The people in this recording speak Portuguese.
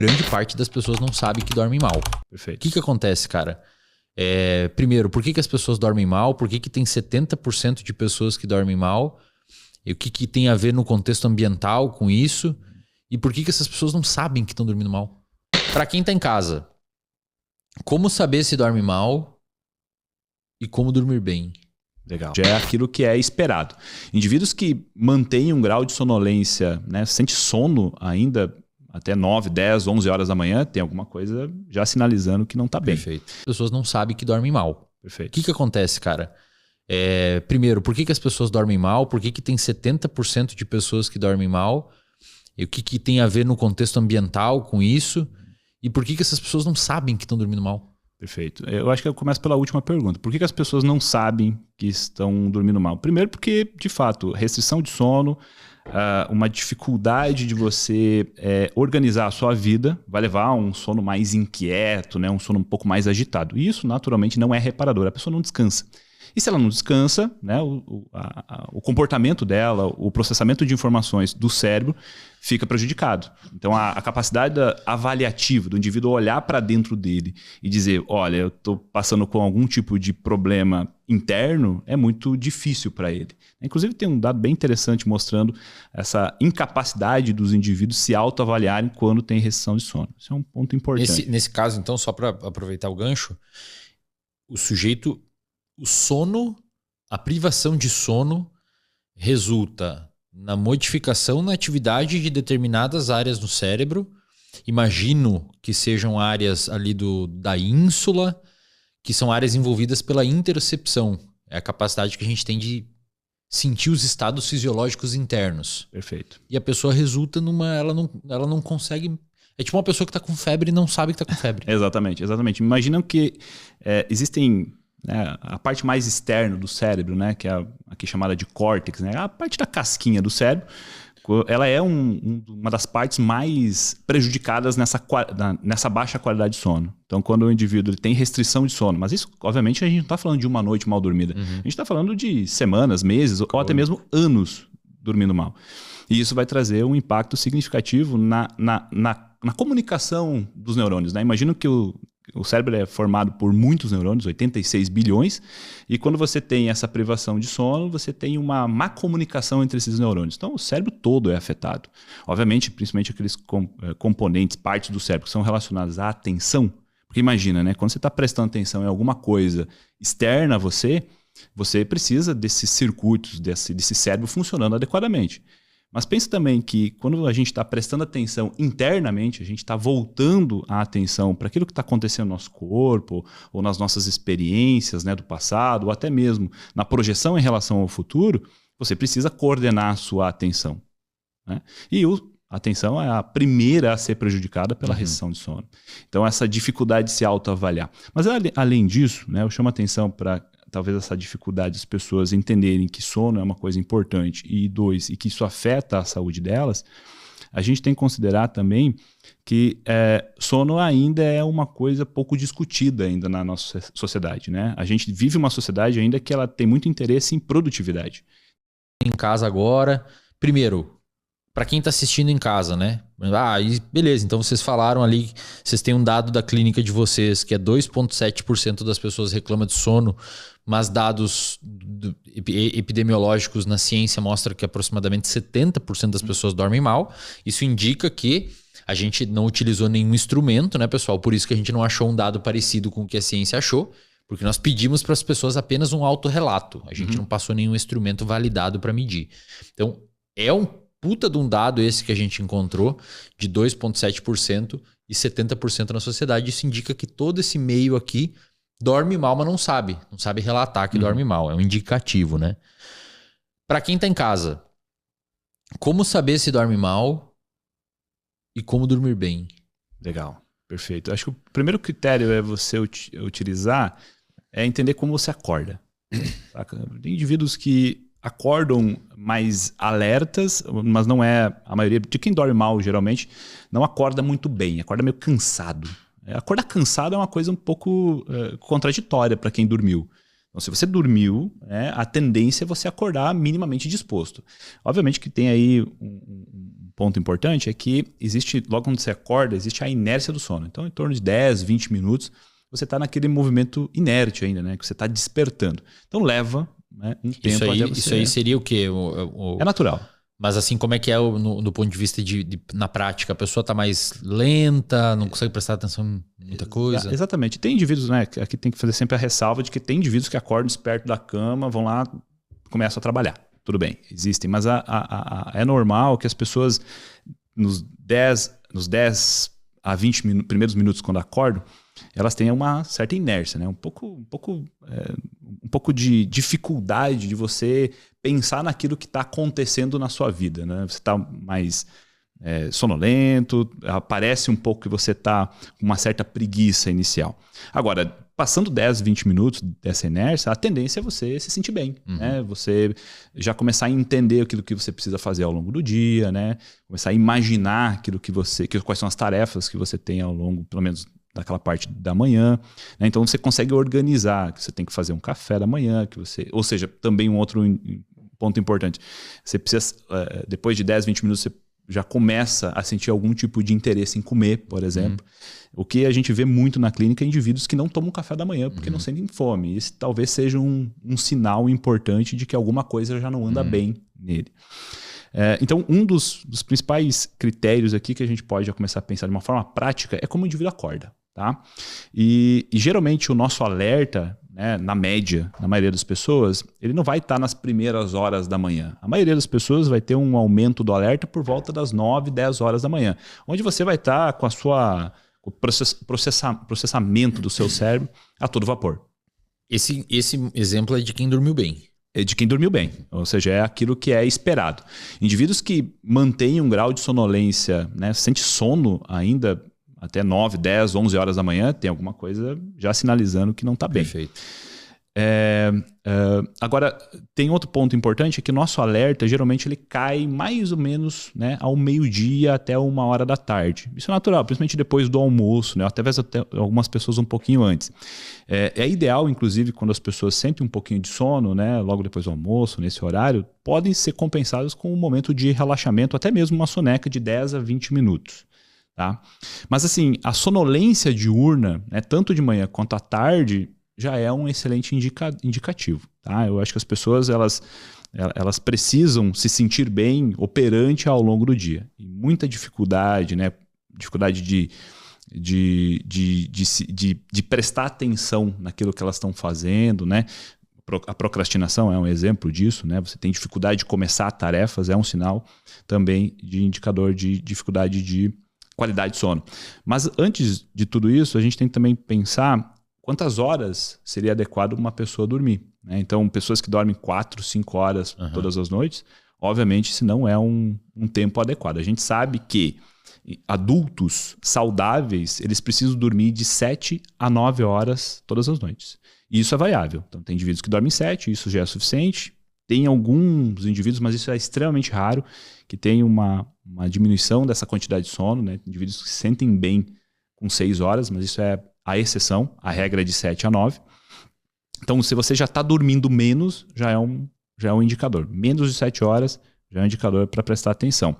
grande parte das pessoas não sabe que dormem mal. Perfeito. O que acontece, cara? Primeiro, por que as pessoas dormem mal? Por que tem 70% de pessoas que dormem mal? E o que tem a ver no contexto ambiental com isso? E por que essas pessoas não sabem que estão dormindo mal? Para quem tá em casa, como saber se dorme mal e como dormir bem? Legal. Já é aquilo que é esperado. Indivíduos que mantêm um grau de sonolência, né, sente sono ainda até 9, 10, 11 horas da manhã, tem alguma coisa já sinalizando que não está bem. Perfeito. As pessoas não sabem que dormem mal. Perfeito. O que acontece, cara? Primeiro, por que as pessoas dormem mal? Por que tem 70% de pessoas que dormem mal? E o que tem a ver no contexto ambiental com isso? E por que essas pessoas não sabem que estão dormindo mal? Perfeito. Eu acho que eu começo pela última pergunta. Por que as pessoas não sabem que estão dormindo mal? Primeiro porque, de fato, restrição de sono, uma dificuldade de você organizar a sua vida vai levar a um sono mais inquieto, né? Um sono um pouco mais agitado. E isso, naturalmente, não é reparador. A pessoa não descansa. E se ela não descansa, né, o comportamento dela, o processamento de informações do cérebro fica prejudicado. Então, a capacidade avaliativa do indivíduo olhar para dentro dele e dizer, olha, eu estou passando com algum tipo de problema interno, é muito difícil para ele. Inclusive, tem um dado bem interessante mostrando essa incapacidade dos indivíduos se autoavaliarem quando tem restrição de sono. Isso é um ponto importante. Nesse caso, então, só para aproveitar o gancho, o sono, a privação de sono resulta na modificação na atividade de determinadas áreas no cérebro. Imagino que sejam áreas ali da ínsula, que são áreas envolvidas pela interocepção. É a capacidade que a gente tem de sentir os estados fisiológicos internos. Perfeito. E a pessoa resulta ela não consegue... É tipo uma pessoa que está com febre e não sabe que está com febre. Exatamente, exatamente. Imaginam que existem... a parte mais externa do cérebro, né, que é aqui chamada de córtex, né, a parte da casquinha do cérebro, ela é uma das partes mais prejudicadas nessa baixa qualidade de sono. Então, quando o indivíduo tem restrição de sono, mas isso, obviamente, a gente não está falando de uma noite mal dormida. A gente está falando de semanas, meses, ou até mesmo anos dormindo mal. E isso vai trazer um impacto significativo na comunicação dos neurônios, né? Imagina que o cérebro é formado por muitos neurônios, 86 bilhões, e quando você tem essa privação de sono, você tem uma má comunicação entre esses neurônios. Então, o cérebro todo é afetado. Obviamente, principalmente aqueles componentes, partes do cérebro que são relacionadas à atenção. Porque imagina, né? Quando você está prestando atenção em alguma coisa externa a você precisa desses circuitos, desse cérebro funcionando adequadamente. Mas pense também que quando a gente está prestando atenção internamente, a gente está voltando a atenção para aquilo que está acontecendo no nosso corpo, ou nas nossas experiências, né, do passado, ou até mesmo na projeção em relação ao futuro, você precisa coordenar a sua atenção. Né? E a atenção é a primeira a ser prejudicada pela restrição de sono. Então, essa dificuldade de se autoavaliar. Mas, além disso, né, eu chamo a atenção para talvez essa dificuldade das pessoas entenderem que sono é uma coisa importante e que isso afeta a saúde delas, a gente tem que considerar também que sono ainda é uma coisa pouco discutida ainda na nossa sociedade, né? A gente vive uma sociedade ainda que ela tem muito interesse em produtividade. Em casa agora, primeiro, para quem está assistindo em casa, né? Beleza, então vocês falaram ali, vocês têm um dado da clínica de vocês, que é 2,7% das pessoas reclamam de sono, mas dados epidemiológicos na ciência mostram que aproximadamente 70% das pessoas dormem mal. Isso indica que a gente não utilizou nenhum instrumento, né, pessoal? Por isso que a gente não achou um dado parecido com o que a ciência achou, porque nós pedimos para as pessoas apenas um autorrelato. A gente não passou nenhum instrumento validado para medir. Então, é um puta de um dado esse que a gente encontrou, de 2,7% e 70% na sociedade. Isso indica que todo esse meio aqui dorme mal, mas não sabe relatar que dorme mal. É um indicativo, né? Para quem tá em casa, como saber se dorme mal e como dormir bem? Legal, perfeito. Acho que o primeiro critério é você utilizar é entender como você acorda. Saca? Tem indivíduos que acordam mais alertas, mas não é a maioria de quem dorme mal, geralmente, não acorda muito bem, acorda meio cansado. Acordar cansado é uma coisa um pouco contraditória para quem dormiu. Então, se você dormiu, a tendência é você acordar minimamente disposto. Obviamente que tem aí um ponto importante é que existe, logo quando você acorda, existe a inércia do sono. Então, em torno de 10, 20 minutos, você está naquele movimento inerte ainda, né? Que você está despertando. Então, leva, né, um tempo até você... Isso aí seria o quê? É natural. Mas assim, como é que é no ponto de vista na prática? A pessoa está mais lenta, não consegue prestar atenção em muita coisa? Exatamente. Tem indivíduos, né? Aqui tem que fazer sempre a ressalva de que tem indivíduos que acordam desperto da cama, vão lá, começam a trabalhar. Tudo bem, existem. Mas é normal que as pessoas, nos 10 a 20 primeiros minutos quando acordam, elas têm uma certa inércia, né? Um pouco de dificuldade de você pensar naquilo que está acontecendo na sua vida, né? Você está mais sonolento, parece um pouco que você está com uma certa preguiça inicial. Agora, passando 10, 20 minutos dessa inércia, a tendência é você se sentir bem, né? Você já começar a entender aquilo que você precisa fazer ao longo do dia, né? Começar a imaginar quais são as tarefas que você tem ao longo, pelo menos, daquela parte da manhã, né? Então você consegue organizar, que você tem que fazer um café da manhã, ou seja, também um outro ponto importante. Você precisa, depois de 10, 20 minutos, você já começa a sentir algum tipo de interesse em comer, por exemplo. O que a gente vê muito na clínica é indivíduos que não tomam café da manhã porque não sentem fome. Isso talvez seja um sinal importante de que alguma coisa já não anda bem nele. Então, um dos principais critérios aqui que a gente pode já começar a pensar de uma forma prática é como o indivíduo acorda. Tá? E geralmente o nosso alerta, né, na média, na maioria das pessoas, ele não vai estar nas primeiras horas da manhã. A maioria das pessoas vai ter um aumento do alerta por volta das 9, 10 horas da manhã, onde você vai estar com o processamento do seu cérebro a todo vapor. Esse exemplo é de quem dormiu bem. É de quem dormiu bem, ou seja, é aquilo que é esperado. Indivíduos que mantêm um grau de sonolência, né, sente sono ainda até 9, 10, 11 horas da manhã, tem alguma coisa já sinalizando que não está bem. Perfeito. Agora, tem outro ponto importante, é que nosso alerta, geralmente, ele cai mais ou menos, né, ao meio-dia até 1h da tarde. Isso é natural, principalmente depois do almoço, né, até algumas pessoas um pouquinho antes. É ideal, inclusive, quando as pessoas sentem um pouquinho de sono, né, logo depois do almoço, nesse horário, podem ser compensados com um momento de relaxamento, até mesmo uma soneca de 10 a 20 minutos. Tá? Mas assim, a sonolência diurna, né, tanto de manhã quanto à tarde, já é um excelente indicativo. Tá? Eu acho que as pessoas elas precisam se sentir bem operante ao longo do dia. E muita dificuldade, né, dificuldade de prestar atenção naquilo que elas estão fazendo, né? A procrastinação é um exemplo disso, né? Você tem dificuldade de começar tarefas, é um sinal também de indicador de dificuldade de qualidade de sono. Mas antes de tudo isso, a gente tem que também pensar quantas horas seria adequado uma pessoa dormir, né? Então, pessoas que dormem 4, 5 horas todas as noites, obviamente, isso não é um tempo adequado. A gente sabe que adultos saudáveis, eles precisam dormir de 7 a 9 horas todas as noites. E isso é variável. Então, tem indivíduos que dormem 7, isso já é suficiente. Tem alguns indivíduos, mas isso é extremamente raro, que tem uma diminuição dessa quantidade de sono, né? Indivíduos que se sentem bem com 6 horas, mas isso é a exceção, a regra é de 7 a 9. Então, se você já está dormindo menos, já é um indicador. Menos de 7 horas já é um indicador para prestar atenção.